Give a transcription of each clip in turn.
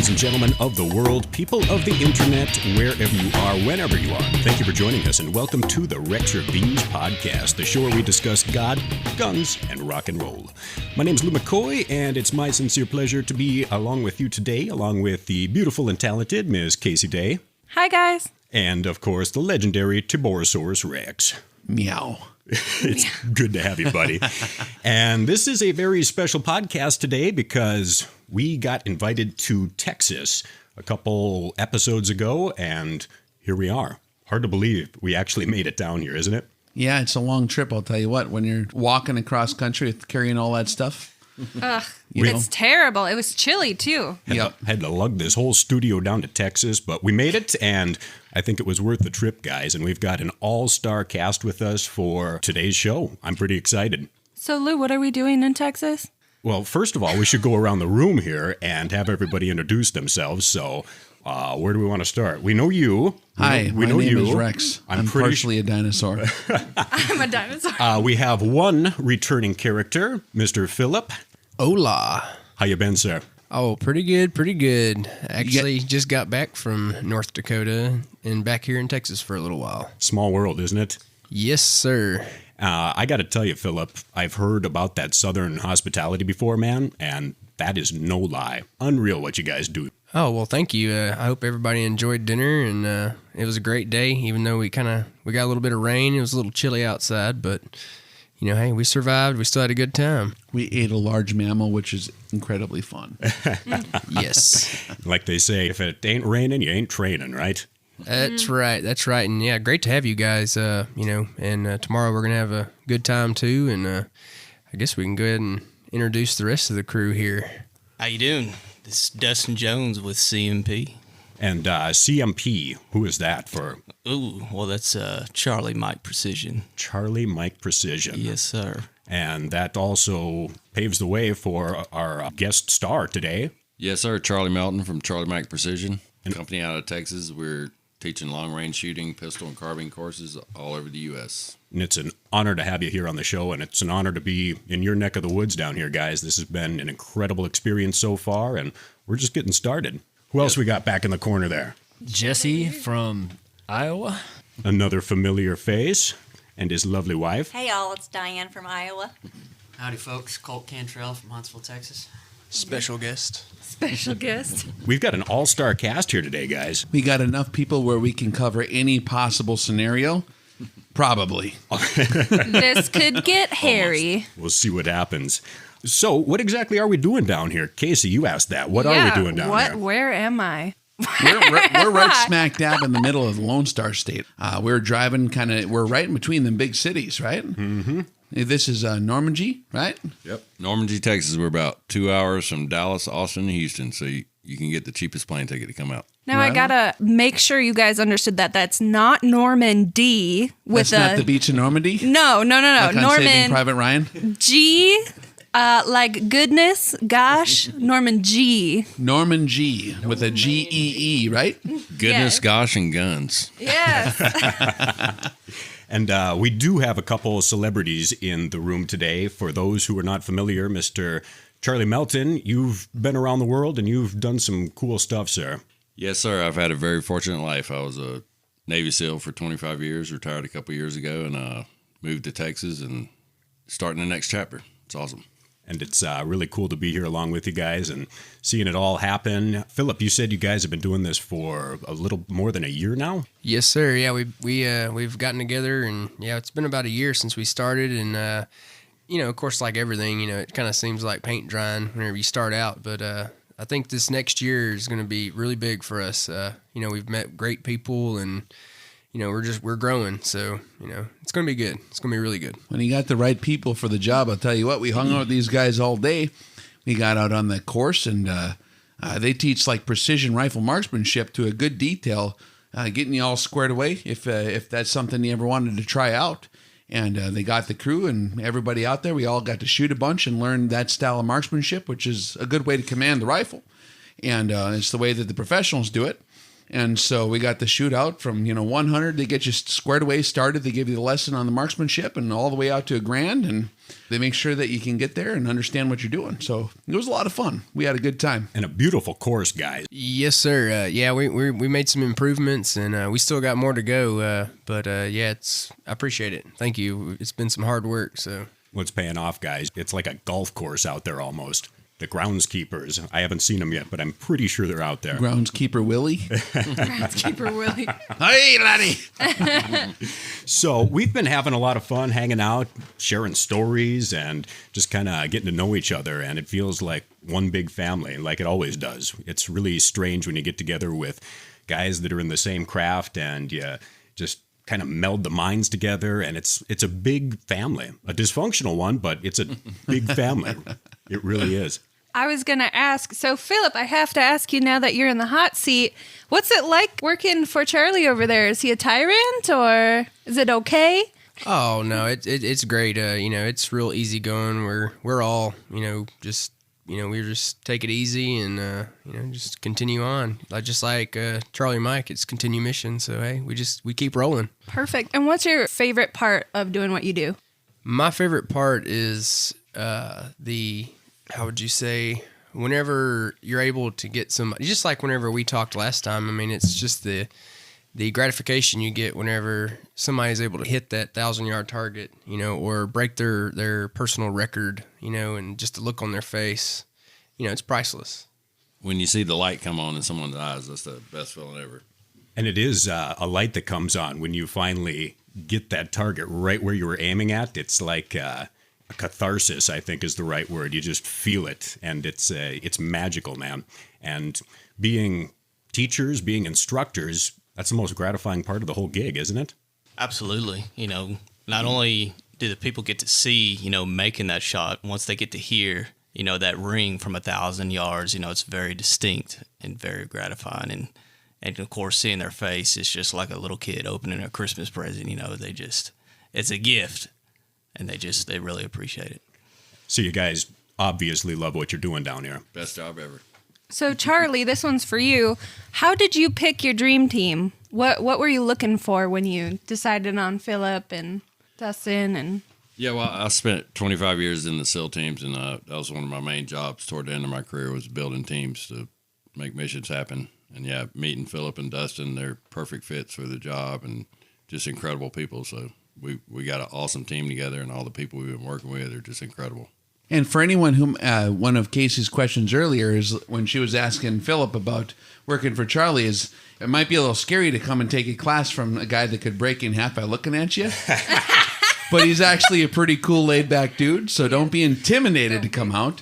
ladies and gentlemen of the world, people of the internet, wherever you are, whenever you are. Thank you for joining us, and welcome to the Rex Reviews podcast, the show where we discuss God, guns, and rock and roll. My name is Lou McCoy, and it's my sincere pleasure to be along with you today, along with the beautiful and talented Ms. Casey Day. Hi, guys. And, of course, the legendary TiborasaurusRex. Meow. It's good to have you, buddy. And this is a very special podcast today because we got invited to Texas a couple episodes ago, and here we are. Hard to believe we actually made it down here, isn't it? Yeah, it's a long trip, I'll tell you what. When you're walking across country with carrying all that stuff. Ugh, it's terrible. It was chilly, too. Had to lug this whole studio down to Texas, but we made it, and I think it was worth the trip, guys. And we've got an all-star cast with us for today's show. I'm pretty excited. So, Lou, what are we doing in Texas? Well, first of all, we should go around the room here and have everybody introduce themselves. So, where do we want to start? We know you. Hi, my name is Rex. I'm partially a dinosaur. I'm a dinosaur. We have one returning character, Mr. Philip. Hola. How you been, sir? Oh, pretty good, pretty good. Actually, just got back from North Dakota and back here in Texas for a little while. Small world, isn't it? Yes, sir. I got to tell you, Philip, I've heard about that Southern hospitality before, man, and that is no lie. Unreal what you guys do. Oh, well, thank you. I hope everybody enjoyed dinner, and it was a great day, even though we got a little bit of rain. It was a little chilly outside, but, you know, hey, we survived. We still had a good time. We ate a large mammal, which is incredibly fun. Yes. Like they say, if it ain't raining, you ain't training, right? That's right. That's right. And, yeah, great to have you guys, and tomorrow we're going to have a good time, too, and I guess we can go ahead and introduce the rest of the crew here. How you doing? This is Dustin Jones with CMP. And CMP, who is that for? Ooh, well, that's Charlie Mike Precision. Charlie Mike Precision. Yes, sir. And that also paves the way for our guest star today. Yes, sir. Charlie Melton from Charlie Mike Precision. Company out of Texas. We're teaching long-range shooting, pistol, and carbine courses all over the U.S. And it's an honor to have you here on the show, and it's an honor to be in your neck of the woods down here, guys. This has been an incredible experience so far, and we're just getting started. Who else we got back in the corner there? Jesse from Iowa. Another familiar face, and his lovely wife. Hey, y'all, it's Diane from Iowa. Howdy, folks. Colt Cantrell from Huntsville, Texas. Special guest. Special guest. We've got an all-star cast here today, guys. We got enough people where we can cover any possible scenario. Probably. This could get hairy. We'll see what happens. So, what exactly are we doing down here? Casey, you asked that. What are we doing down here? Where am I? We're right smack dab in the middle of the Lone Star State. We're driving we're right in between the big cities, right? Mm-hmm. This is Normandy, right? Yep. Normandy, Texas. We're about 2 hours from Dallas, Austin, and Houston, so you can get the cheapest plane ticket to come out. Now, I gotta make sure you guys understood that that's not Normandy. That's not the beach in Normandy? No. Like on Saving Norman Private Ryan? G, like goodness, gosh, Norman G. Norman G with a G-E-E, right? Goodness, gosh, and guns. Yes. And we do have a couple of celebrities in the room today. For those who are not familiar, Mr. Charlie Melton, you've been around the world and you've done some cool stuff, sir. Yes, sir. I've had a very fortunate life. I was a Navy SEAL for 25 years, retired a couple years ago, and moved to Texas and starting the next chapter. It's awesome. And it's really cool to be here along with you guys and seeing it all happen. Philip, you said you guys have been doing this for a little more than a year now? Yes, sir. Yeah, we've gotten together, and yeah, it's been about a year since we started, and of course, like everything, it kind of seems like paint drying whenever you start out, but I think this next year is going to be really big for us. We've met great people, and we're growing, so it's going to be good. It's going to be really good. When you got the right people for the job, I'll tell you what, we hung out with these guys all day. We got out on the course, and they teach like precision rifle marksmanship to a good detail, getting you all squared away if that's something you ever wanted to try out. And they got the crew and everybody out there. We all got to shoot a bunch and learn that style of marksmanship, which is a good way to command the rifle. And it's the way that the professionals do it. And so we got the shootout from, 100. They get you squared away, started. They give you the lesson on the marksmanship and all the way out to a grand. And they make sure that you can get there and understand what you're doing. So it was a lot of fun. We had a good time. And a beautiful course, guys. Yes, sir. We made some improvements, and we still got more to go. But I appreciate it. Thank you. It's been some hard work. So What's paying off, guys? It's like a golf course out there almost. The groundskeepers. I haven't seen them yet, but I'm pretty sure they're out there. Groundskeeper Willie. Groundskeeper Willie. Hey, laddie. So we've been having a lot of fun hanging out, sharing stories, and just kind of getting to know each other. And it feels like one big family, like it always does. It's really strange when you get together with guys that are in the same craft and you just kind of meld the minds together. And it's a big family, a dysfunctional one, but it's a big family. It really is. I was going to ask, so Philip, I have to ask you now that you're in the hot seat, what's it like working for Charlie over there? Is he a tyrant or is it okay? Oh no, it's great. It's real easy going. We're all we just take it easy and just continue on. Just like Charlie and Mike, it's continue mission. So hey, we keep rolling. Perfect. And what's your favorite part of doing what you do? My favorite part is how would you say, whenever you're able to get somebody, just like whenever we talked last time. I mean, it's just the gratification you get whenever somebody's able to hit that 1,000-yard target, or break their personal record, and just the look on their face, it's priceless. When you see the light come on in someone's eyes, that's the best feeling ever. And it is a light that comes on when you finally get that target right where you were aiming at. It's like a catharsis, I think, is the right word. You just feel it, and it's magical, man. And being teachers, being instructors, that's the most gratifying part of the whole gig, isn't it? Absolutely. Not only do the people get to see, making that shot, once they get to hear, that ring from 1,000 yards, it's very distinct and very gratifying. And of course, seeing their face is just like a little kid opening a Christmas present. It's a gift, and they really appreciate it. So you guys obviously love what you're doing down here. Best job ever. So Charlie, this one's for you. How did you pick your dream team? What were you looking for when you decided on Philip and Dustin and? Yeah, well, I spent 25 years in the SEAL teams, and that was one of my main jobs toward the end of my career, was building teams to make missions happen. And yeah, meeting Philip and Dustin, they're perfect fits for the job and just incredible people. So we got an awesome team together, and all the people we've been working with are just incredible. And for anyone whom one of Casey's questions earlier is when she was asking Philip about working for Charlie, is it might be a little scary to come and take a class from a guy that could break in half by looking at you. But he's actually a pretty cool, laid-back dude, so don't be intimidated to come out.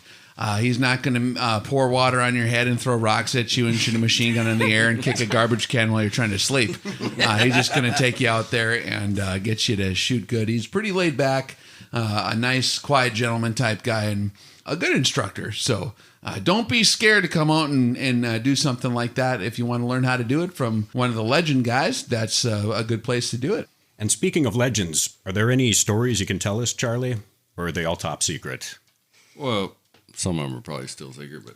He's not going to pour water on your head and throw rocks at you and shoot a machine gun in the air and kick a garbage can while you're trying to sleep. He's just going to take you out there and get you to shoot good. He's pretty laid back, a nice, quiet gentleman type guy, and a good instructor. So don't be scared to come out and do something like that. If you want to learn how to do it from one of the legend guys, that's a good place to do it. And speaking of legends, are there any stories you can tell us, Charlie? Or are they all top secret? Well, some of them are probably still secret, but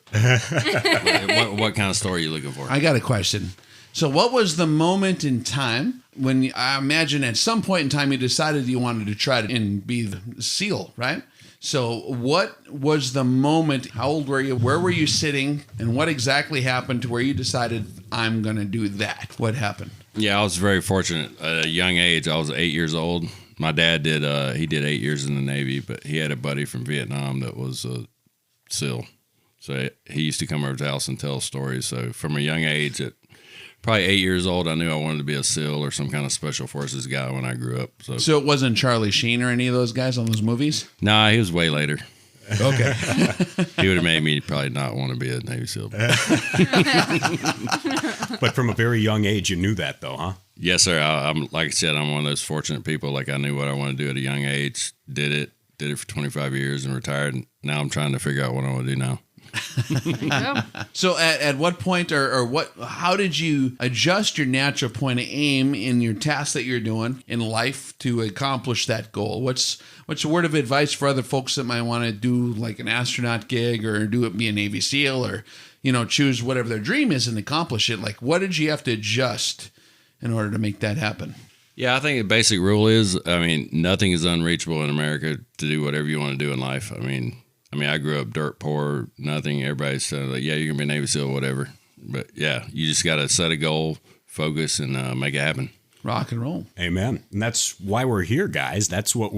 what kind of story are you looking for? I got a question. So what was the moment in time when, I imagine at some point in time you decided you wanted to try and be the SEAL, right? So what was the moment? How old were you? Where were you sitting? And what exactly happened to where you decided, I'm going to do that? What happened? Yeah, I was very fortunate. At a young age, I was 8 years old. My dad did 8 years in the Navy, but he had a buddy from Vietnam that was a SEAL. So he used to come over to the house and tell stories. So from a young age, at probably 8 years old, I knew I wanted to be a SEAL or some kind of special forces guy when I grew up. So it wasn't Charlie Sheen or any of those guys on those movies? Nah, he was way later. Okay. He would have made me probably not want to be a Navy SEAL. But from a very young age, you knew that, though, huh? Yes, sir. I'm like I said, I'm one of those fortunate people. Like, I knew what I wanted to do at a young age, did it for 25 years and retired. And now I'm trying to figure out what I want to do now. So at what point how did you adjust your natural point of aim in your tasks that you're doing in life to accomplish that goal? What's a word of advice for other folks that might want to do like an astronaut gig or be a Navy SEAL or choose whatever their dream is and accomplish it. Like, what did you have to adjust in order to make that happen? Yeah, I think the basic rule is, nothing is unreachable in America to do whatever you want to do in life. I grew up dirt poor, nothing. Everybody's saying like, yeah, you're gonna be a Navy SEAL, whatever. But yeah, you just got to set a goal, focus, and make it happen. Rock and roll. Amen. And that's why we're here, guys. That's what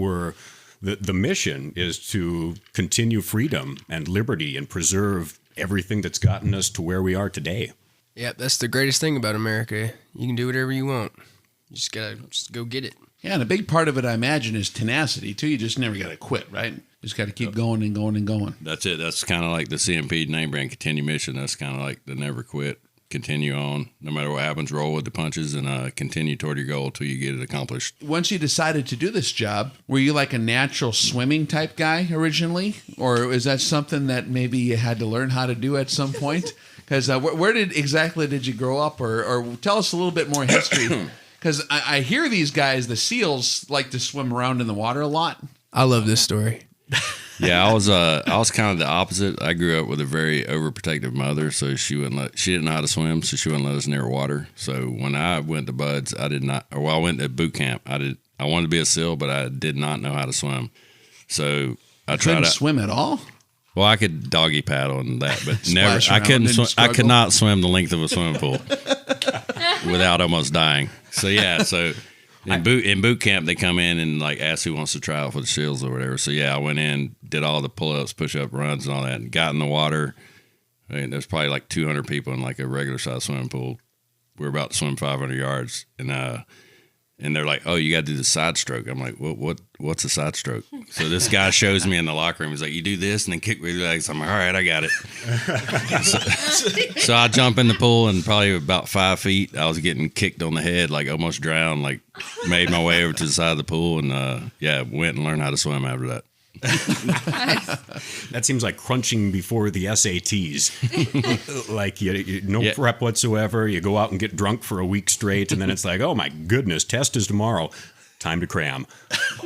the mission is, to continue freedom and liberty and preserve everything that's gotten us to where we are today. Yep, that's the greatest thing about America. You can do whatever you want. You just gotta go get it. Yeah, and a big part of it, I imagine, is tenacity too. You just never got to quit, right? Just got to keep going and going and going. That's it. That's kind of like the CMP name brand, continue mission. That's kind of like the never quit, continue on, no matter what happens, roll with the punches, and continue toward your goal until you get it accomplished. Once you decided to do this job, were you like a natural swimming type guy originally? Or is that something that maybe you had to learn how to do at some point? Because where exactly did you grow up? Or tell us a little bit more history. Because I hear these guys, the SEALs, like to swim around in the water a lot. I love this story. Yeah, I was kind of the opposite. I grew up with a very overprotective mother, so she didn't know how to swim, so she wouldn't let us near water. So when I went to BUD/S, I went to boot camp. I wanted to be a SEAL, but I did not know how to swim. So I tried to swim at all. Well, I could doggy paddle and that, but never. I couldn't. I could not swim the length of a swimming pool without almost dying. So yeah, in boot camp they come in and like ask who wants to try out for the SEALs or whatever. So yeah, I went in, did all the pull-ups, push-up runs, and all that, and got in the water. There's probably like 200 people in like a regular size swimming pool. We're about to swim 500 yards, and they're like, "Oh, you got to do the side stroke." I'm like, "What's a side stroke?" So this guy shows me in the locker room. He's like, "You do this and then kick with your legs." I'm like, "All right, I got it." so I jump in the pool, and probably about 5 feet, I was getting kicked on the head, like almost drowned. Like made my way over to the side of the pool, and went and learned how to swim after that. That seems like crunching before the SATs. Like no prep whatsoever. You go out and get drunk for a week straight, and then it's like, oh my goodness, test is tomorrow. Time to cram.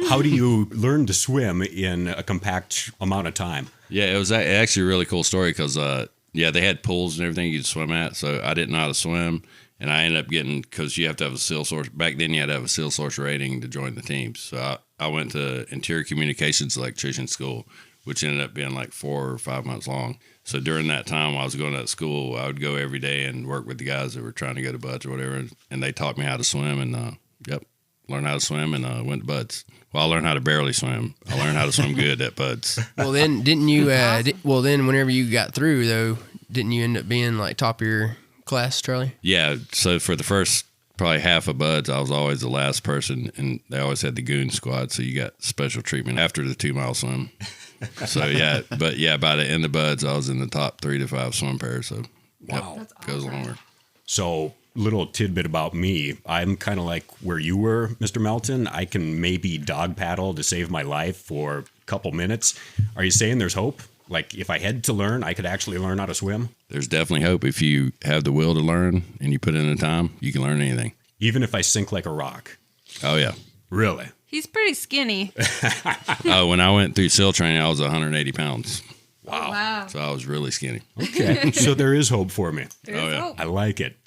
How do you learn to swim in a compact amount of time? Yeah, it was actually a really cool story because they had pools and everything you could swim at. So I didn't know how to swim, and I ended up getting, because you have to have a SEAL source. Back then, you had to have a SEAL source rating to join the team. So I went to Interior Communications Electrician School, which ended up being like 4 or 5 months long. So during that time while I was going to that school, I would go every day and work with the guys that were trying to go to BUD/S or whatever, and they taught me how to swim, and learned how to swim, and went to BUD/S. Well, I learned how to barely swim. I learned how to swim good at BUD/S. Well, then didn't you? Then whenever you got through, though, didn't you end up being like top of your class, Charlie? Yeah. So for the first probably half of BUD/S, I was always the last person, and they always had the goon squad, so you got special treatment after the 2 mile swim. So yeah, but yeah, by the end of BUD/S, I was in the top 3 to 5 swim pairs. So wow, that's awesome. Goes longer. So little tidbit about me. I'm kind of like where you were, Mr. Melton. I can maybe dog paddle to save my life for a couple minutes. Are you saying there's hope? Like if I had to learn, I could actually learn how to swim? There's definitely hope. If you have the will to learn and you put in the time, you can learn anything. Even if I sink like a rock? Oh, yeah. Really? He's pretty skinny. When I went through SEAL training, I was 180 pounds. Wow. So I was really skinny. Okay. So there is hope for me. There's hope. I like it.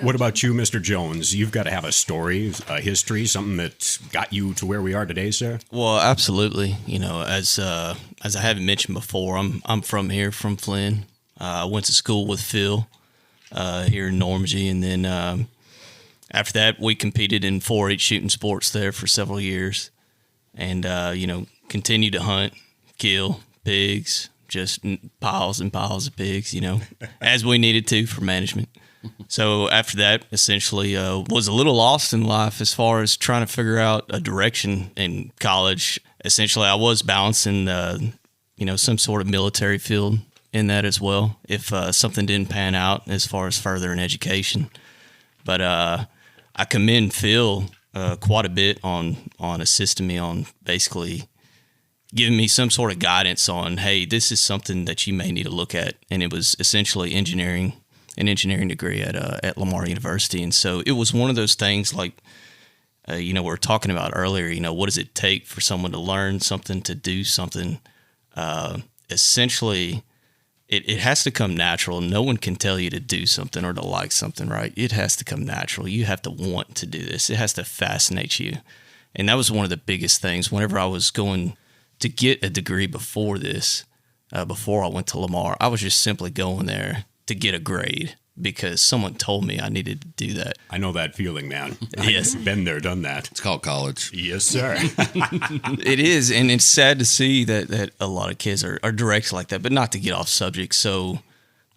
What about you, Mr. Jones? You've got to have a story, a history, something that got you to where we are today, sir? Well, absolutely. As I haven't mentioned before, I'm from here, from Flynn. I went to school with Phil here in Normandy, and then after that, we competed in 4-H shooting sports there for several years, and continued to hunt, kill pigs, just piles and piles of pigs, as we needed to for management. So after that, essentially, was a little lost in life as far as trying to figure out a direction in college. Essentially, I was balancing, some sort of military field in that as well, if something didn't pan out as far as further in education. But I commend Phil quite a bit on assisting me on basically giving me some sort of guidance on, hey, this is something that you may need to look at. And it was essentially an engineering degree at Lamar University. And so it was one of those things like, we were talking about earlier, what does it take for someone to learn something, to do something? Essentially, it has to come natural. No one can tell you to do something or to like something, right? It has to come natural. You have to want to do this. It has to fascinate you. And that was one of the biggest things. Whenever I was going to get a degree before this, before I went to Lamar, I was just simply going there to get a grade because someone told me I needed to do that. I know that feeling, man. Yes. I've been there, done that. It's called college. Yes, sir. It is, and it's sad to see that a lot of kids are directed like that, but not to get off subject. So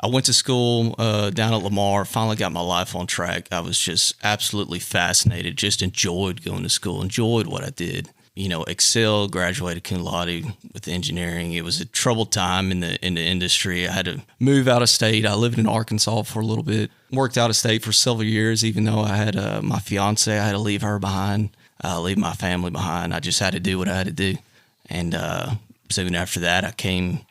I went to school down at Lamar, finally got my life on track. I was just absolutely fascinated, just enjoyed going to school, enjoyed what I did. You know, excelled, graduated cum laude with engineering. It was a troubled time in the industry. I had to move out of state. I lived in Arkansas for a little bit, worked out of state for several years, even though I had my fiance. I had to leave her behind, leave my family behind. I just had to do what I had to do. And soon after that, I came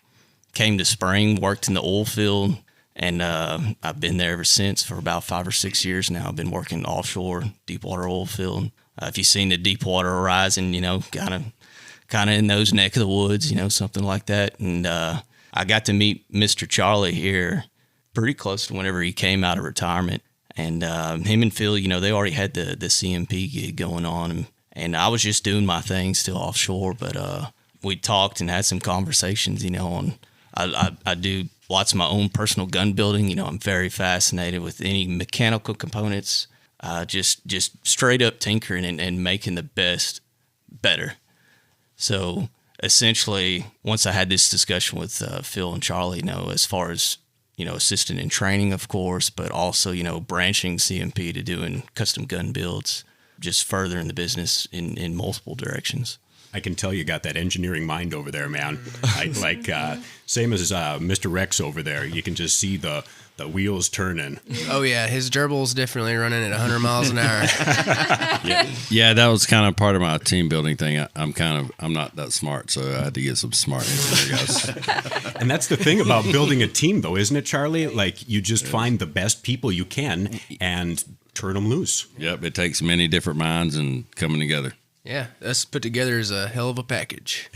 to Spring, worked in the oil field, and I've been there ever since for about 5 or 6 years now. I've been working offshore, deepwater oil field. If you've seen the Deepwater Horizon, you know, kind of in those neck of the woods, you know, something like that. And I got to meet Mr. Charlie here pretty close to whenever he came out of retirement. And him and Phil, you know, they already had the CMP gig going on. And I was just doing my thing still offshore. But we talked and had some conversations, you know, on I do lots of my own personal gun building. You know, I'm very fascinated with any mechanical components. Just straight up tinkering and making the best better. So essentially, once I had this discussion with Phil and Charlie, you know, as far as, you know, assisting in training, of course, but also, you know, branching CMP to doing custom gun builds, just furthering the business in multiple directions. I can tell you got that engineering mind over there, man. Same as Mr. Rex over there. You can just see the wheels turning. Oh yeah, his gerbil's definitely running at 100 miles an hour. Yeah, that was kind of part of my team building thing. I'm not that smart, so I had to get some smart engineer guys. And that's the thing about building a team, though, isn't it, Charlie? Like, you just find the best people you can and turn them loose. Yep, it takes many different minds and coming together. Yeah, us put together is a hell of a package.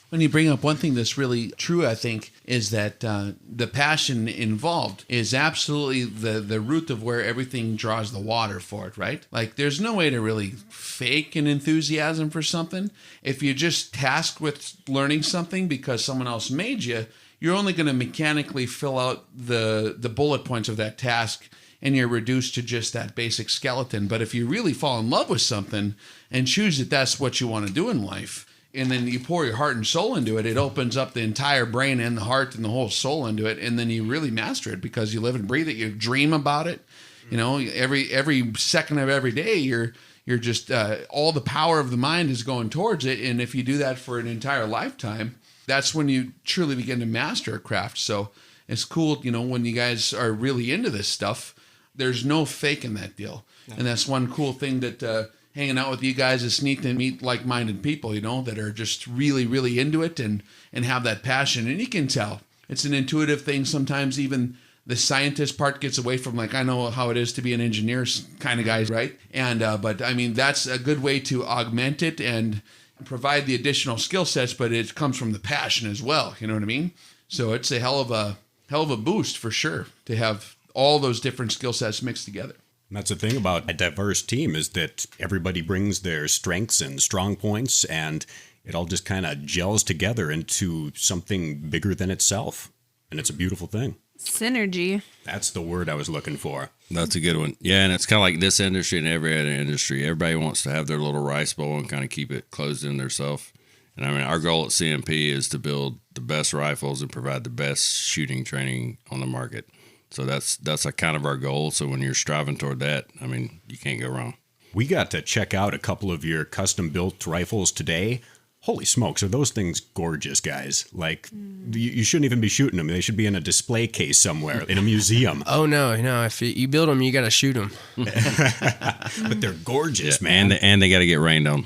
When you bring up one thing that's really true, I think, is that the passion involved is absolutely the root of where everything draws the water for it, right? Like, there's no way to really fake an enthusiasm for something. If you're just tasked with learning something because someone else made you, you're only going to mechanically fill out the bullet points of that task, and you're reduced to just that basic skeleton. But if you really fall in love with something and choose that that's what you want to do in life, and then you pour your heart and soul into it, it opens up the entire brain and the heart and the whole soul into it, and then you really master it because you live and breathe it. You dream about it. You know, every second of every day, you're just all the power of the mind is going towards it. And if you do that for an entire lifetime, that's when you truly begin to master a craft. So it's cool, you know, when you guys are really into this stuff. There's no fake in that deal. No. And that's one cool thing that hanging out with you guys is neat to meet like-minded people, you know, that are just really, really into it and have that passion. And you can tell. It's an intuitive thing. Sometimes even the scientist part gets away from, like, I know how it is to be an engineer kind of guy, right? And but, I mean, that's a good way to augment it and provide the additional skill sets, but it comes from the passion as well. You know what I mean? So it's a hell of a boost for sure to have all those different skill sets mixed together. And that's the thing about a diverse team is that everybody brings their strengths and strong points, and it all just kind of gels together into something bigger than itself. And it's a beautiful thing. Synergy. That's the word I was looking for. That's a good one. Yeah, and it's kind of like this industry and every other industry. Everybody wants to have their little rice bowl and kind of keep it closed in themselves. And I mean, our goal at CMP is to build the best rifles and provide the best shooting training on the market. So that's a kind of our goal. So when you're striving toward that, I mean, you can't go wrong. We got to check out a couple of your custom-built rifles today. Holy smokes, are those things gorgeous, guys. Like, you shouldn't even be shooting them. They should be in a display case somewhere, in a museum. Oh, no. If you build them, you got to shoot them. But they're gorgeous, man. And they got to get rained on.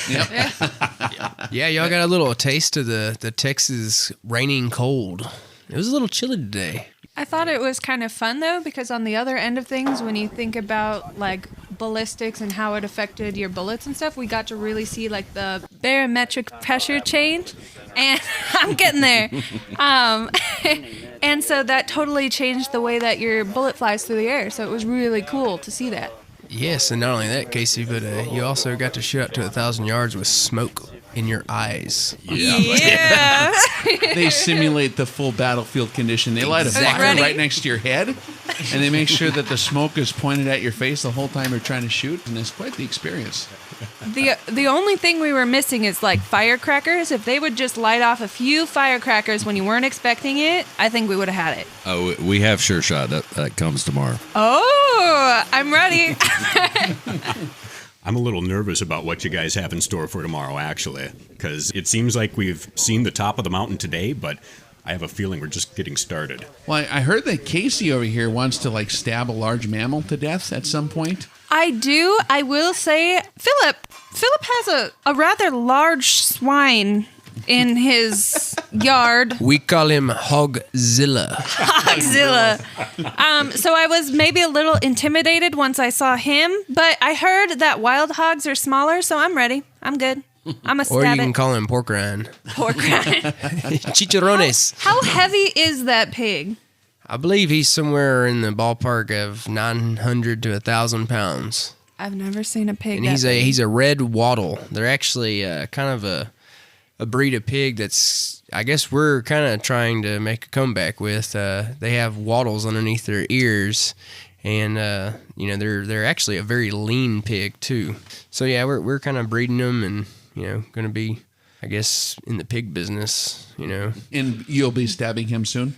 Yep. Yeah, y'all got a little taste of the Texas raining cold. It was a little chilly today. I thought it was kind of fun, though, because on the other end of things, when you think about, like, ballistics and how it affected your bullets and stuff, we got to really see, like, the barometric pressure change. And I'm getting there. And so that totally changed the way that your bullet flies through the air. So it was really cool to see that. Yes, and not only that, Casey, but you also got to shoot out to 1,000 yards with smoke in your eyes. Yeah. They simulate the full battlefield condition. They light a fire Ready? right next to your head, and they make sure that the smoke is pointed at your face the whole time you're trying to shoot, and it's quite the experience. The only thing we were missing is like firecrackers. If they would just light off a few firecrackers when you weren't expecting it, I think we would have had it. Oh, we have Sure Shot. That comes tomorrow. Oh, I'm ready. I'm a little nervous about what you guys have in store for tomorrow, actually, because it seems like we've seen the top of the mountain today, but I have a feeling we're just getting started. Well, I heard that Casey over here wants to like stab a large mammal to death at some point. I do. I will say, Philip has a rather large swine in his yard. We call him Hogzilla. Hogzilla. So I was maybe a little intimidated once I saw him, but I heard that wild hogs are smaller, so I'm ready. I'm good. I'm a stab Or you it. can call him Pork Rind. Pork rind. Chicharrones. How heavy is that pig? I believe he's somewhere in the ballpark of 900 to 1,000 pounds. I've never seen a pig. And that big. he's a red wattle. They're actually kind of a breed of pig that's, I guess we're kind of trying to make a comeback with. They have wattles underneath their ears, and they're actually a very lean pig too. So yeah, we're kind of breeding them, and going to be, I guess, in the pig business. And you'll be stabbing him soon?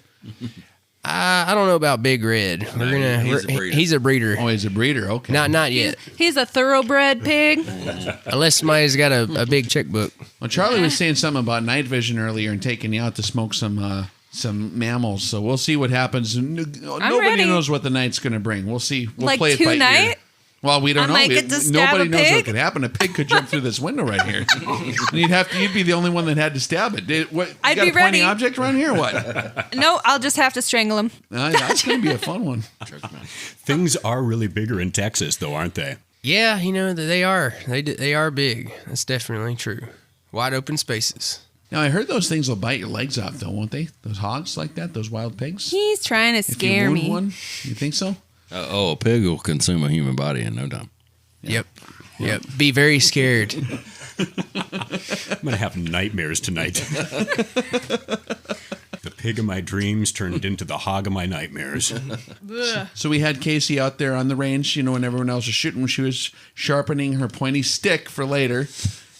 I don't know about Big Red. He's a breeder. Oh, he's a breeder. Okay. Not yet. He's a thoroughbred pig. Unless somebody's got a big checkbook. Well, Charlie was saying something about night vision earlier and taking you out to smoke some mammals. So we'll see what happens. Nobody ready. knows what the night's going to bring. We'll see. We'll Like play it by tonight? ear. Well, we don't know. I might get to stab Nobody a knows what pig? could happen. A pig could jump through this window right here. And you'd be the only one that had to stab it. You I'd got be a pointing ready. object around here or what? No, I'll just have to strangle him. That's going to be a fun one. Things are really bigger in Texas, though, aren't they? Yeah, they are. They are big. That's definitely true. Wide open spaces. Now, I heard those things will bite your legs off, though, won't they? Those hogs like that, those wild pigs? He's trying to If you scare wound me. one, you think so? A pig will consume a human body in no time. Yep. Be very scared. I'm going to have nightmares tonight. The pig of my dreams turned into the hog of my nightmares. So we had Casey out there on the range, when everyone else was shooting. She was sharpening her pointy stick for later.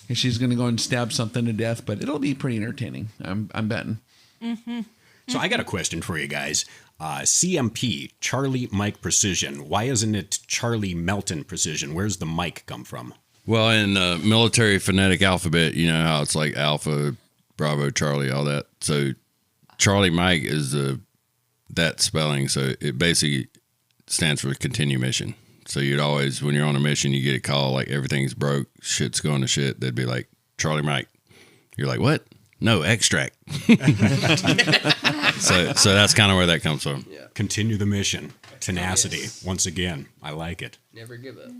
And she's going to go and stab something to death, but it'll be pretty entertaining. I'm betting. Mm-hmm. So I got a question for you guys. CMP, Charlie Mike Precision. Why isn't it Charlie Melton Precision? Where's the Mike come from? Well, in military phonetic alphabet, you know how it's like Alpha, Bravo, Charlie, all that. So Charlie Mike is that spelling. So it basically stands for continue mission. So you'd always, when you're on a mission, you get a call like everything's broke, shit's going to shit. They'd be like, Charlie Mike. You're like, what? No, extract. So that's kind of where that comes from. Yeah. Continue the mission. Tenacity. Yes. Once again, I like it. Never give up.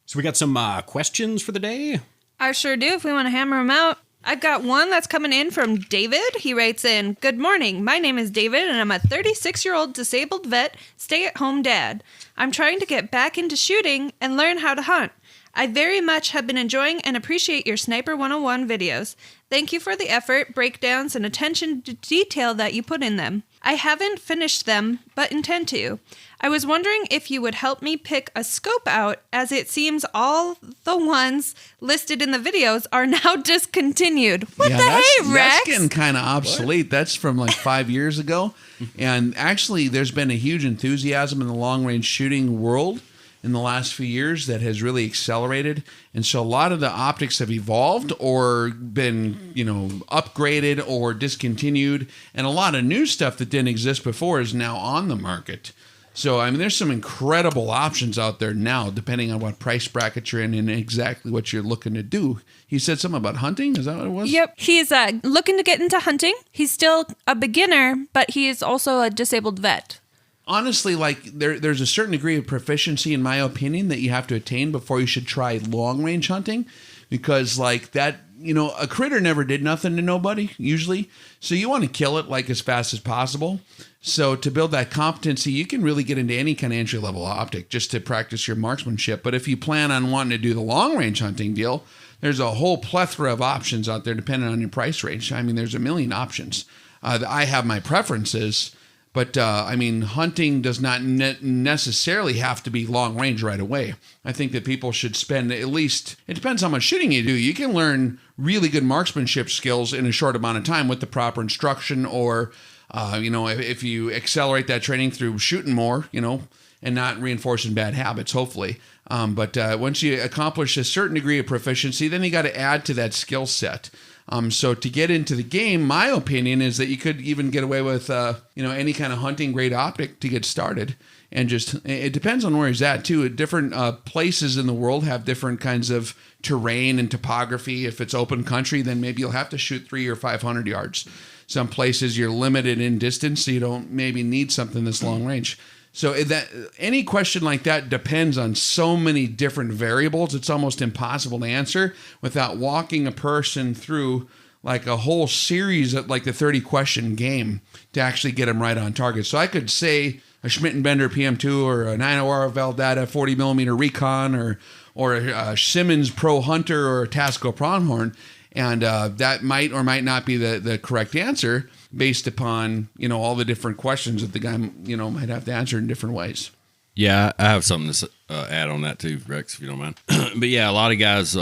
So we got some questions for the day? I sure do, if we want to hammer them out. I've got one that's coming in from David. He writes in, "Good morning. My name is David, and I'm a 36-year-old disabled vet, stay-at-home dad. I'm trying to get back into shooting and learn how to hunt. I very much have been enjoying and appreciate your Sniper 101 videos. Thank you for the effort, breakdowns, and attention to detail that you put in them. I haven't finished them, but intend to. I was wondering if you would help me pick a scope out, as it seems all the ones listed in the videos are now discontinued." What the hey, Rex? That's getting kind of obsolete. What? That's from like 5 years ago. And actually, there's been a huge enthusiasm in the long-range shooting world in the last few years that has really accelerated. And so a lot of the optics have evolved or been, upgraded or discontinued. And a lot of new stuff that didn't exist before is now on the market. So, there's some incredible options out there now, depending on what price bracket you're in and exactly what you're looking to do. He said something about hunting. Is that what it was? Yep. He's looking to get into hunting. He's still a beginner, but he is also a disabled vet. Honestly, there's a certain degree of proficiency, in my opinion, that you have to attain before you should try long-range hunting. Because, a critter never did nothing to nobody usually. So you want to kill it like as fast as possible. So to build that competency, you can really get into any kind of entry level optic just to practice your marksmanship. But if you plan on wanting to do the long range hunting deal, there's a whole plethora of options out there depending on your price range. I mean, there's a million options. I have my preferences, but hunting does not necessarily have to be long range right away. I think that people should spend at least, it depends how much shooting you do. You can learn really good marksmanship skills in a short amount of time with the proper instruction, or, if you accelerate that training through shooting more, and not reinforcing bad habits, hopefully. But once you accomplish a certain degree of proficiency, then you got to add to that skill set. So to get into the game, my opinion is that you could even get away with, any kind of hunting grade optic to get started. And it depends on where he's at too. Different places in the world have different kinds of terrain and topography. If it's open country, then maybe you'll have to shoot 300 or 500 yards. Some places you're limited in distance, so you don't maybe need something this long range. So that any question like that depends on so many different variables. It's almost impossible to answer without walking a person through like a whole series of like the 30 question game to actually get them right on target. So I could say a Schmidt and Bender PM2 or a 9OR Valdata 40 millimeter Recon or a Simmons Pro Hunter or a Tasco Pronghorn. And that might or might not be the correct answer based upon, all the different questions that the guy, might have to answer in different ways. Yeah, I have something to add on that too, Rex, if you don't mind. But yeah, a lot of guys,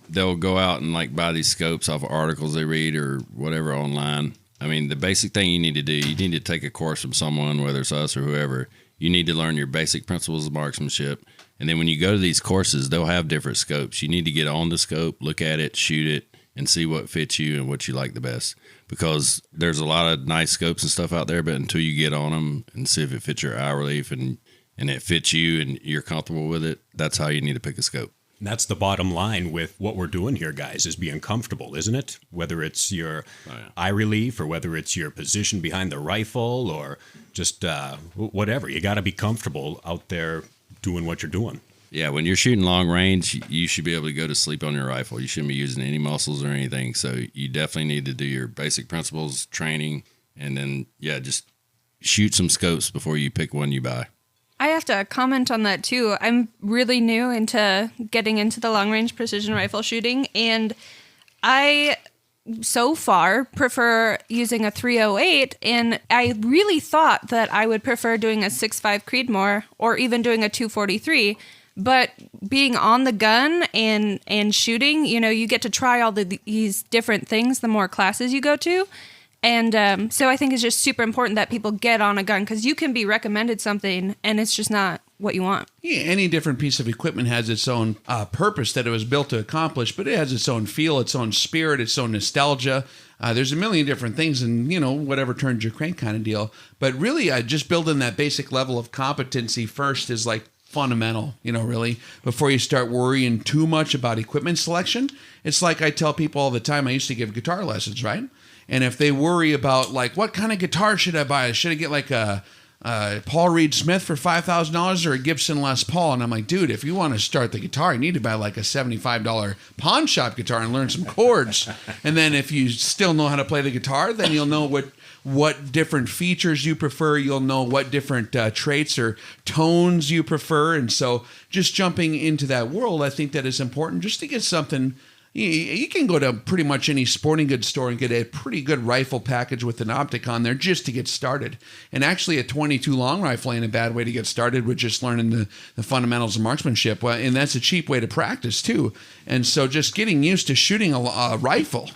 they'll go out and like buy these scopes off of articles they read or whatever online. I mean, the basic thing you need to do, you need to take a course from someone, whether it's us or whoever. You need to learn your basic principles of marksmanship. And then when you go to these courses, they'll have different scopes. You need to get on the scope, look at it, shoot it, and see what fits you and what you like the best. Because there's a lot of nice scopes and stuff out there, but until you get on them and see if it fits your eye relief and it fits you and you're comfortable with it, that's how you need to pick a scope. And that's the bottom line with what we're doing here, guys, is being comfortable, isn't it? Whether it's your eye relief or whether it's your position behind the rifle or just whatever. You got to be comfortable out there doing what you're doing. Yeah, when you're shooting long range, you should be able to go to sleep on your rifle. You shouldn't be using any muscles or anything. So you definitely need to do your basic principles training, and then, just shoot some scopes before you pick one you buy. I have to comment on that too. I'm really new into getting into the long range precision rifle shooting, and I so far prefer using a 308, and I really thought that I would prefer doing a 6.5 Creedmoor or even doing a 243. But being on the gun and shooting, you get to try all these different things the more classes you go to. And so I think it's just super important that people get on a gun, because you can be recommended something and it's just not what you want. Yeah, any different piece of equipment has its own purpose that it was built to accomplish, but it has its own feel, its own spirit, its own nostalgia. There's a million different things, and whatever turns your crank kind of deal. But really, just building that basic level of competency first is like fundamental, really, before you start worrying too much about equipment selection. It's like I tell people all the time, I used to give guitar lessons, right? And if they worry about like, what kind of guitar should I buy? Should I get like a Paul Reed Smith for $5,000 or a Gibson Les Paul? And I'm like, dude, if you want to start the guitar, you need to buy like a $75 pawn shop guitar and learn some chords. And then if you still know how to play the guitar, then you'll know what different features you prefer. You'll know what different traits or tones you prefer. And so just jumping into that world, I think that is important just to get something. You can go to pretty much any sporting goods store and get a pretty good rifle package with an optic on there just to get started. And actually a 22 long rifle ain't a bad way to get started with just learning the fundamentals of marksmanship. Well, and that's a cheap way to practice too. And so just getting used to shooting a rifle,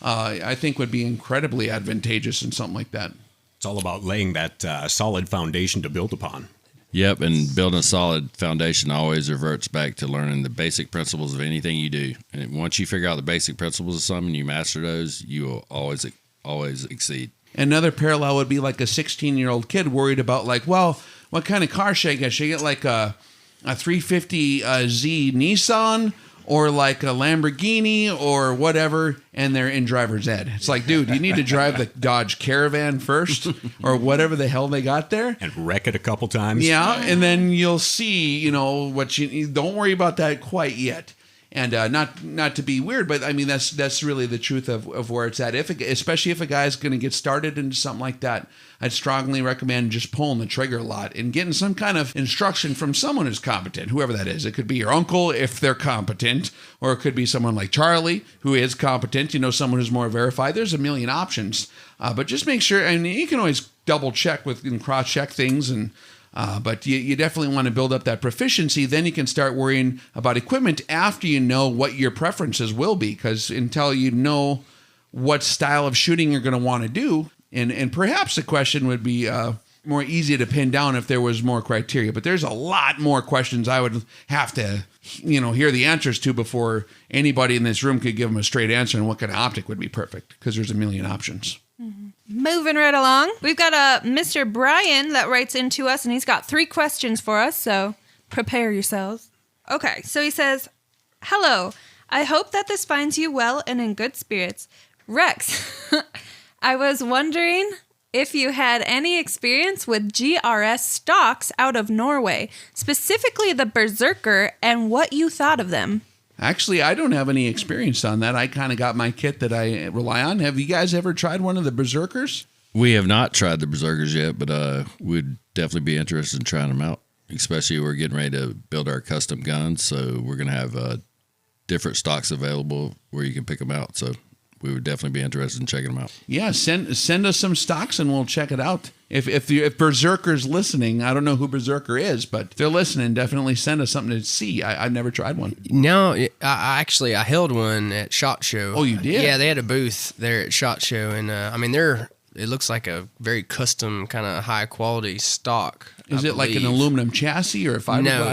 I think would be incredibly advantageous in something like that. It's all about laying that solid foundation to build upon. Yep, and building a solid foundation always reverts back to learning the basic principles of anything you do. And once you figure out the basic principles of something, you master those, you will always exceed. Another parallel would be like a 16-year-old kid worried about like, well, what kind of car should I get? Should I get like a 350Z Nissan or like a Lamborghini or whatever, and they're in driver's ed? It's like, dude, you need to drive the Dodge Caravan first or whatever the hell they got there. And wreck it a couple times. Yeah, and then you'll see, what you don't worry about that quite yet. And not to be weird, but I mean that's really the truth of where it's at. Especially if a guy's going to get started into something like that, I'd strongly recommend just pulling the trigger a lot and getting some kind of instruction from someone who's competent, whoever that is. It could be your uncle if they're competent, or it could be someone like Charlie who is competent. Someone who's more verified. There's a million options, but just make sure, and you can always double check and cross check things and. But you definitely want to build up that proficiency. Then you can start worrying about equipment after you know what your preferences will be. Because until you know what style of shooting you're going to want to do, and perhaps the question would be more easy to pin down if there was more criteria. But there's a lot more questions I would have to hear the answers to before anybody in this room could give them a straight answer on what kind of optic would be perfect. Because there's a million options. Mm-hmm. Moving right along, we've got a Mr. Brian that writes into us, and he's got 3 questions for us, so prepare yourselves. Okay, so he says, "Hello, I hope that this finds you well and in good spirits. Rex, I was wondering if you had any experience with GRS stocks out of Norway, specifically the Berserker, and what you thought of them." Actually, I don't have any experience on that. I kind of got my kit that I rely on. Have you guys ever tried one of the Berserkers? We have not tried the Berserkers yet, but we'd definitely be interested in trying them out. Especially we're getting ready to build our custom guns, so we're going to have different stocks available where you can pick them out. So we would definitely be interested in checking them out. Yeah, send us some stocks and we'll check it out. If Berserker's listening, I don't know who Berserker is, but if they're listening, definitely send us something to see. I've never tried one. No, I held one at SHOT Show. Oh, you did? Yeah, they had a booth there at SHOT Show, and it looks like a very custom kind of high quality stock. Is it like an aluminum chassis or a fiberglass? No,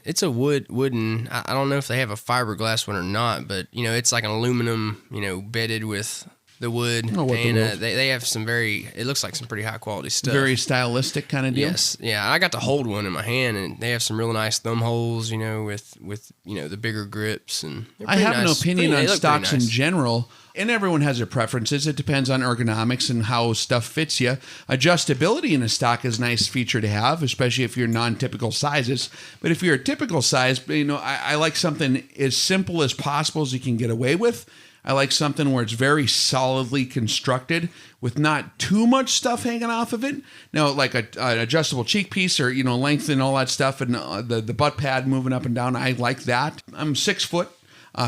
it's a wooden. I don't know if they have a fiberglass one or not, but it's like an aluminum, bedded with the wood, and they have some it looks like some pretty high quality stuff. Very stylistic kind of deal. Yes, yeah. I got to hold one in my hand, and they have some real nice thumb holes, with the bigger grips. And I have an opinion on stocks in general, and everyone has their preferences. It depends on ergonomics and how stuff fits you. Adjustability in a stock is a nice feature to have, especially if you're non-typical sizes. But if you're a typical size, I like something as simple as possible as you can get away with. I like something where it's very solidly constructed with not too much stuff hanging off of it. Now, like an adjustable cheek piece or, length and all that stuff and the butt pad moving up and down. I like that. I'm 6 foot.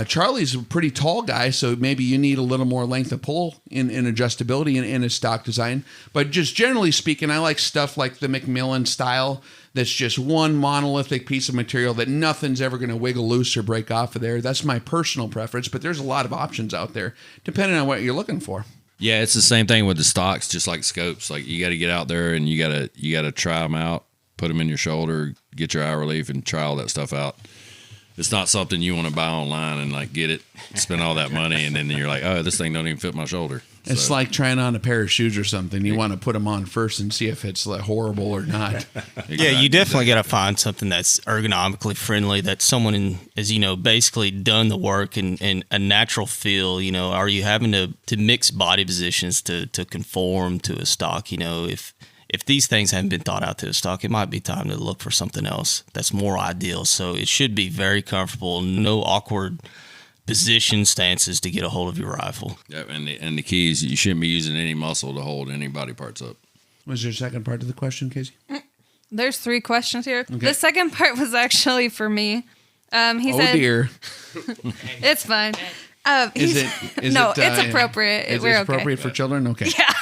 Charlie's a pretty tall guy, so maybe you need a little more length of pull in adjustability in a stock design. But just generally speaking, I like stuff like the Macmillan style that's just one monolithic piece of material that nothing's ever going to wiggle loose or break off of there. That's my personal preference, but there's a lot of options out there depending on what you're looking for. Yeah, it's the same thing with the stocks, just like scopes. Like you got to get out there and you got to try them out, put them in your shoulder, get your eye relief, and try all that stuff out. It's not something you want to buy online and get it, spend all that money, and then you're like, oh, this thing don't even fit my shoulder. It's like trying on a pair of shoes or something. You want to put them on first and see if it's horrible or not. Exactly. Yeah, you definitely got to find something that's ergonomically friendly, that someone has, basically done the work and a natural feel. Are you having to mix body positions to conform to a stock? If these things haven't been thought out to a stock, it might be time to look for something else that's more ideal. So it should be very comfortable, no awkward position stances to get a hold of your rifle. Yep, and the key is you shouldn't be using any muscle to hold any body parts up. Was there a second part to the question, Casey? There's 3 questions here. Okay. The second part was actually for me. He said, "Oh dear, it's fine." Is it's appropriate. Is We're it appropriate for children? Okay. Yeah.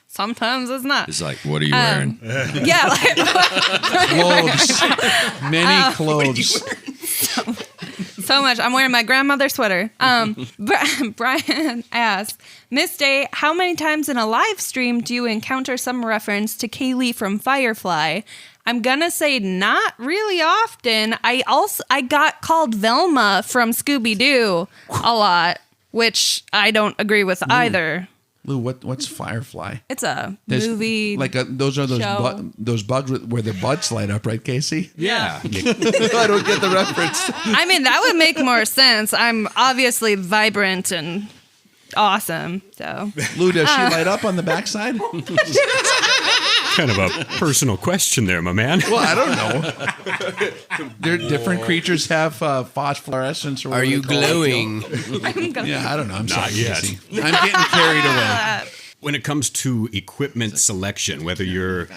Sometimes it's not. It's like, what are you wearing? Yeah, clothes. Many clothes. So much. I'm wearing my grandmother's sweater. Brian asked, Miss Day, how many times in a live stream do you encounter some reference to Kaylee from Firefly? I'm gonna say not really often. I got called Velma from Scooby-Doo a lot, which I don't agree with either. Lou, what's Firefly? It's a movie. Those are those bugs where their butts light up, right, Casey? Yeah. I don't get the reference. I mean, that would make more sense. I'm obviously vibrant and awesome. So, Lou, does she light up on the backside? Kind of a personal question there, my man. Well, I don't know. Different creatures have phosphorescence. Or Are you glowing? Yeah, I don't know. I'm Not sorry, yet. Casey. I'm getting carried away. When it comes to equipment selection, whether you're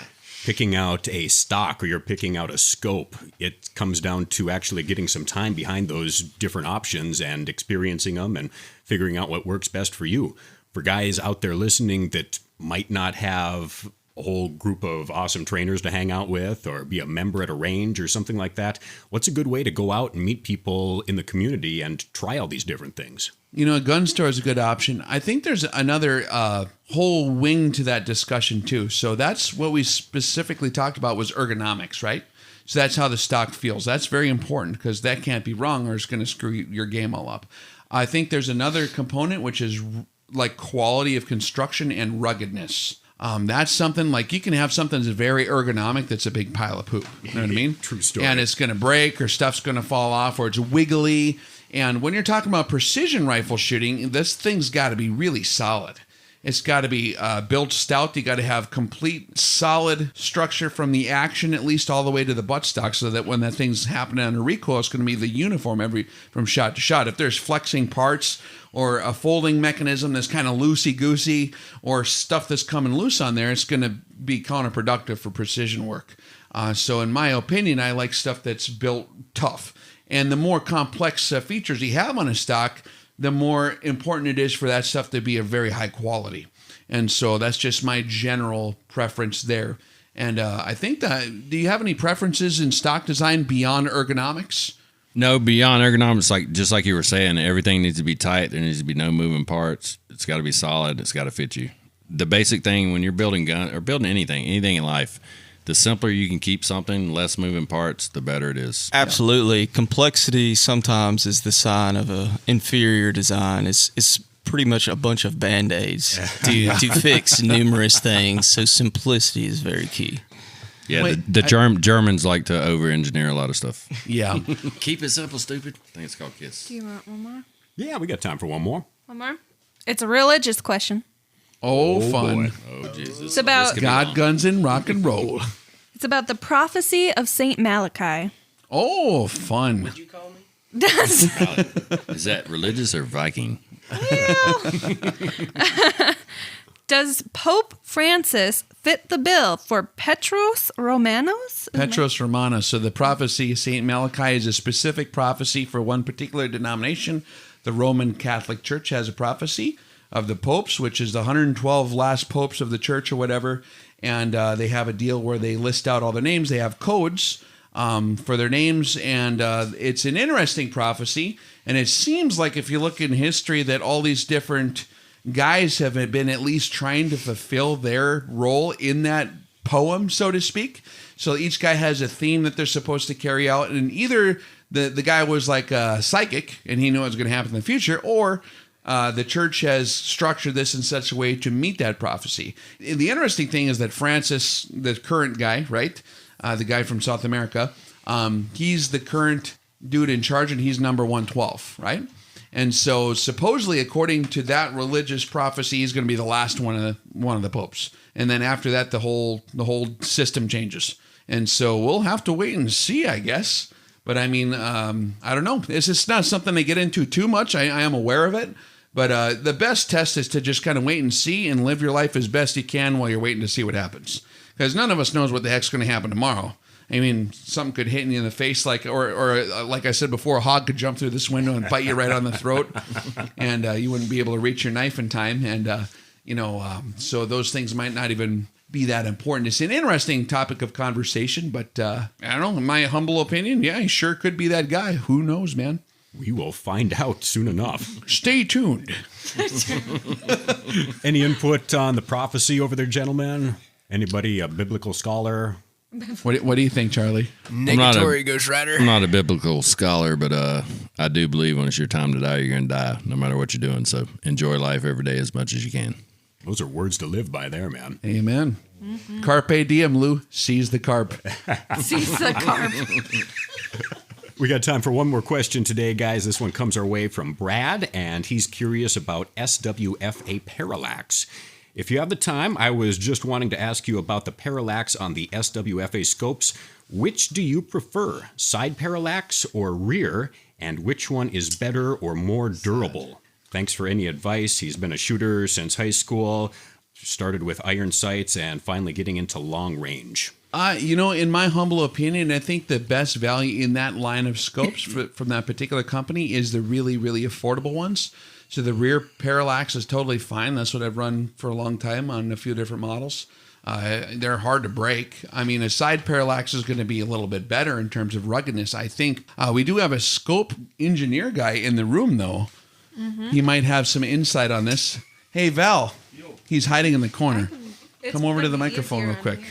picking out a stock or you're picking out a scope, it comes down to actually getting some time behind those different options and experiencing them and figuring out what works best for you. For guys out there listening that might not have a whole group of awesome trainers to hang out with or be a member at a range or something like that, what's a good way to go out and meet people in the community and try all these different things? You know, a gun store is a good option. I think there's another whole wing to that discussion too. So that's what we specifically talked about was ergonomics, right? So that's how the stock feels. That's very important because that can't be wrong or it's going to screw your game all up. I think there's another component which is like quality of construction and ruggedness. That's something like you can have something that's very ergonomic that's a big pile of poop. You know what I mean? True story. And it's going to break or stuff's going to fall off or it's wiggly. And when you're talking about precision rifle shooting, this thing's got to be really solid. It's got to be built stout. You got to have complete solid structure from the action, at least all the way to the buttstock, so that when that thing's happening on a recoil, it's going to be the uniform from shot to shot. If there's flexing parts or a folding mechanism that's kind of loosey-goosey or stuff that's coming loose on there, it's going to be counterproductive for precision work. So in my opinion, I like stuff that's built tough. And the more complex features you have on a stock, the more important it is for that stuff to be of very high quality. And so that's just my general preference there. And I think that, do you have any preferences in stock design beyond ergonomics? No, beyond ergonomics, just like you were saying, everything needs to be tight. There needs to be no moving parts. It's got to be solid. It's got to fit you. The basic thing when you're building gun or building anything in life, the simpler you can keep something, less moving parts, the better it is. Absolutely. Complexity sometimes is the sign of an inferior design. It's pretty much a bunch of Band-Aids to fix numerous things. So simplicity is very key. Yeah, Germans like to over-engineer a lot of stuff. Yeah. Keep it simple, stupid. I think it's called KISS. Do you want one more? Yeah, we got time for one more. One more? It's a religious question. Oh, fun. Boy. Oh, Jesus. It's about God, guns, and rock and roll. It's about the prophecy of St Malachi. Oh, fun. What'd you call me? Is that religious or Viking? Does Pope Francis fit the bill for Petros Romanos? Petros Romanos. So the prophecy of St. Malachi is a specific prophecy for one particular denomination. The Roman Catholic Church has a prophecy of the popes, which is the 112 last popes of the church or whatever. And they have a deal where they list out all their names. They have codes for their names. And it's an interesting prophecy. And it seems like if you look in history that all these different guys have been at least trying to fulfill their role in that poem, so to speak. So each guy has a theme that they're supposed to carry out. And either the guy was like a psychic and he knew what was going to happen in the future, or the church has structured this in such a way to meet that prophecy. The interesting thing is that Francis, the current guy, right, the guy from South America, he's the current dude in charge, and he's number 112, right? And so supposedly, according to that religious prophecy, he's going to be the last one of the popes. And then after that, the whole system changes. And so we'll have to wait and see, I guess. But I mean, I don't know. It's just not something they get into too much. I am aware of it. But the best test is to just kind of wait and see and live your life as best you can while you're waiting to see what happens. Because none of us knows what the heck's going to happen tomorrow. I mean, something could hit you in the face, or like I said before, a hog could jump through this window and bite you right on the throat, and you wouldn't be able to reach your knife in time. And so those things might not even be that important. It's an interesting topic of conversation, but I don't know. In my humble opinion, yeah, he sure could be that guy. Who knows, man? We will find out soon enough. Stay tuned. Any input on the prophecy over there, gentlemen? Anybody a biblical scholar? What do you think, Charlie? Negatory Ghost Rider. I'm not a biblical scholar, but I do believe when it's your time to die, you're going to die, no matter what you're doing. So enjoy life every day as much as you can. Those are words to live by there, man. Amen. Mm-hmm. Carpe diem, Lou. Seize the carp. Seize the carp. We got time for one more question today, guys. This one comes our way from Brad, and he's curious about SWFA Parallax. If you have the time, I was just wanting to ask you about the parallax on the SWFA scopes. Which do you prefer, side parallax or rear, and which one is better or more durable? Thanks for any advice. He's been a shooter since high school, started with iron sights, and finally getting into long range. In my humble opinion, I think the best value in that line of scopes from that particular company is the really, really affordable ones. So the rear parallax is totally fine. That's what I've run for a long time on a few different models. They're hard to break. I mean, a side parallax is going to be a little bit better in terms of ruggedness, I think. We do have a scope engineer guy in the room, though. Mm-hmm. He might have some insight on this. Hey, Val. He's hiding in the corner. Come over to the microphone real quick.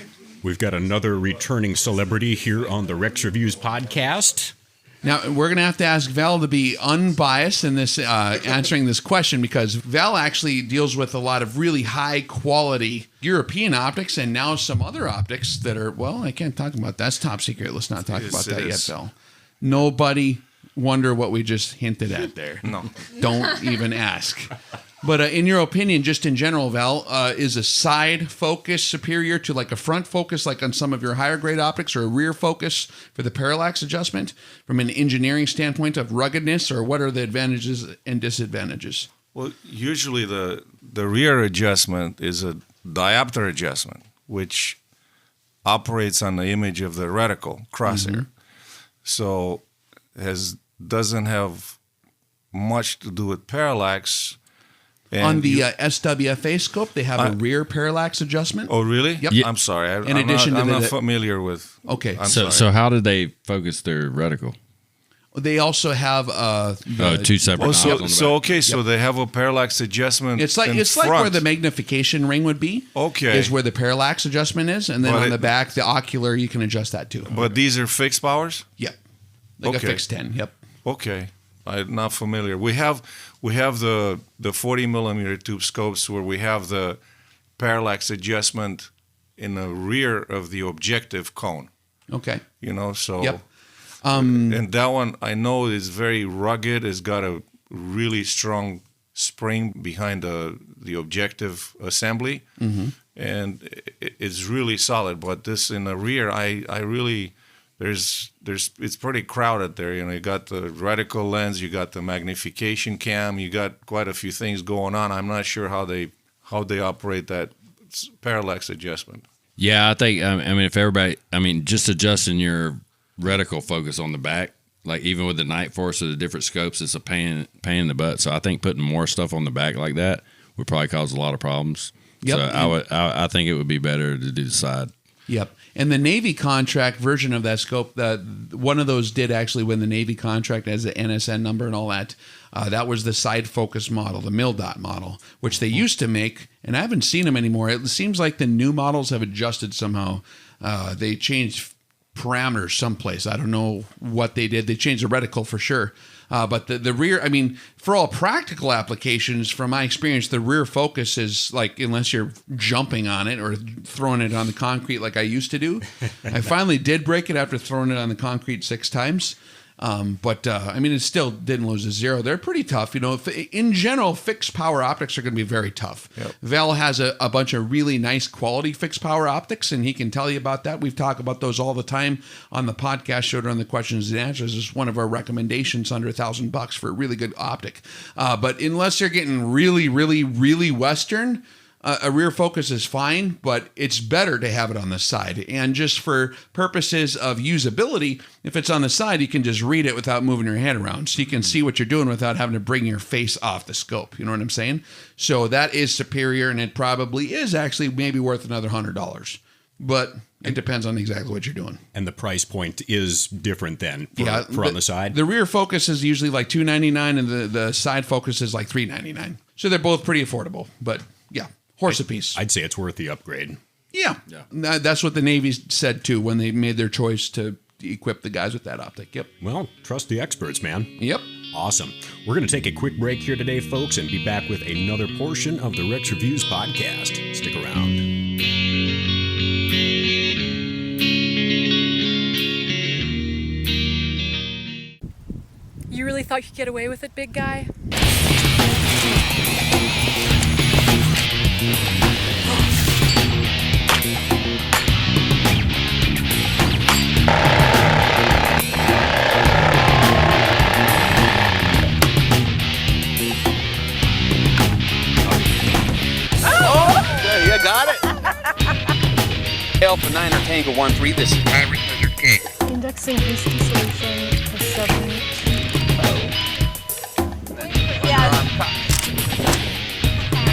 We've got another returning celebrity here on the Rex Reviews podcast. Now, we're going to have to ask Val to be unbiased in this answering this question, because Val actually deals with a lot of really high-quality European optics and now some other optics that are, well, I can't talk about that. That's top secret. Let's not talk about that yet, Val. Nobody wonder what we just hinted at there. No. Don't even ask. But in your opinion, just in general, Val, is a side focus superior to like a front focus, like on some of your higher grade optics, or a rear focus for the parallax adjustment from an engineering standpoint of ruggedness, or what are the advantages and disadvantages? Well, usually the rear adjustment is a diopter adjustment, which operates on the image of the reticle crosshair. Mm-hmm. So doesn't have much to do with parallax. And on the SWFA scope, they have a rear parallax adjustment. Oh, really? Yep. Yeah. I'm sorry. I'm not familiar with. Okay. So how did they focus their reticle? They also have two separate. So they have a parallax adjustment. It's like where the magnification ring would be. Okay. Is where the parallax adjustment is, and then on the back, the ocular, you can adjust that too. But these are fixed powers. Yep. Like a fixed 10. Yep. Okay. I'm not familiar. We have the 40 millimeter tube scopes where we have the parallax adjustment in the rear of the objective cone. Okay. So. Yep. And that one I know is very rugged. It's got a really strong spring behind the objective assembly, mm-hmm. and it's really solid. But this in the rear, I really. It's pretty crowded there. You got the reticle lens, you got the magnification cam, you got quite a few things going on. I'm not sure how they operate that parallax adjustment. Yeah, I think just adjusting your reticle focus on the back, like even with the night force of the different scopes, it's a pain in the butt. So I think putting more stuff on the back like that would probably cause a lot of problems. Yep. So I think it would be better to do the side. Yep. And the Navy contract version of that scope, one of those did actually win the Navy contract as the NSN number and all that. That was the side focus model, the MilDOT model, which they used to make, and I haven't seen them anymore. It seems like the new models have adjusted somehow. They changed parameters someplace. I don't know what they did. They changed the reticle for sure. But the rear, for all practical applications, from my experience, the rear focus is like, unless you're jumping on it or throwing it on the concrete like I used to do. I finally did break it after throwing it on the concrete 6 times. It still didn't lose a 0. They're pretty tough. In general, fixed power optics are going to be very tough. Yep. Val has a bunch of really nice quality fixed power optics, and he can tell you about that. We've talked about those all the time on the podcast show during the questions and answers. It's one of our recommendations under $1,000 for a really good optic. But unless you're getting really, really, really Western, a rear focus is fine, but it's better to have it on the side. And just for purposes of usability, if it's on the side, you can just read it without moving your head around. So you can see what you're doing without having to bring your face off the scope. You know what I'm saying? So that is superior, and it probably is actually maybe worth another $100. But it depends on exactly what you're doing. And the price point is different then for on the side? The rear focus is usually like $299, and the side focus is like $399. So they're both pretty affordable, but yeah. Horse apiece. I'd say it's worth the upgrade. Yeah. That's what the Navy said, too, when they made their choice to equip the guys with that optic. Yep. Well, trust the experts, man. Yep. Awesome. We're going to take a quick break here today, folks, and be back with another portion of the Rex Reviews podcast. Stick around. You really thought you could get away with it, big guy? Alpha 9 or Tango 1-3, this is Maverick Lizard King. Indexing hasty solution of 7.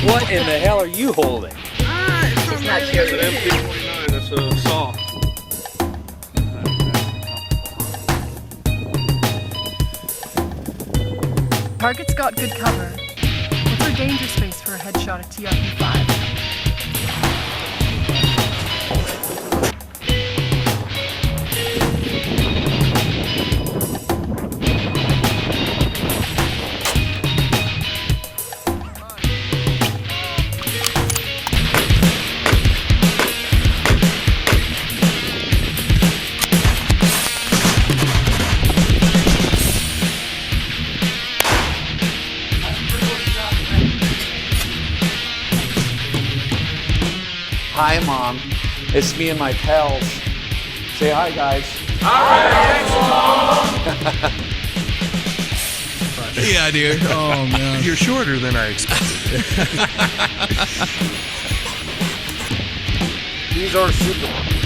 What in the hell are you holding? It's not It's an MP49, it's a saw. Target's got good cover. What's our danger space for a headshot at TRP-5? Hi, Mom. It's me and my pals. Say hi, guys. Yeah, dear. Oh, man. You're shorter than I expected. These are super.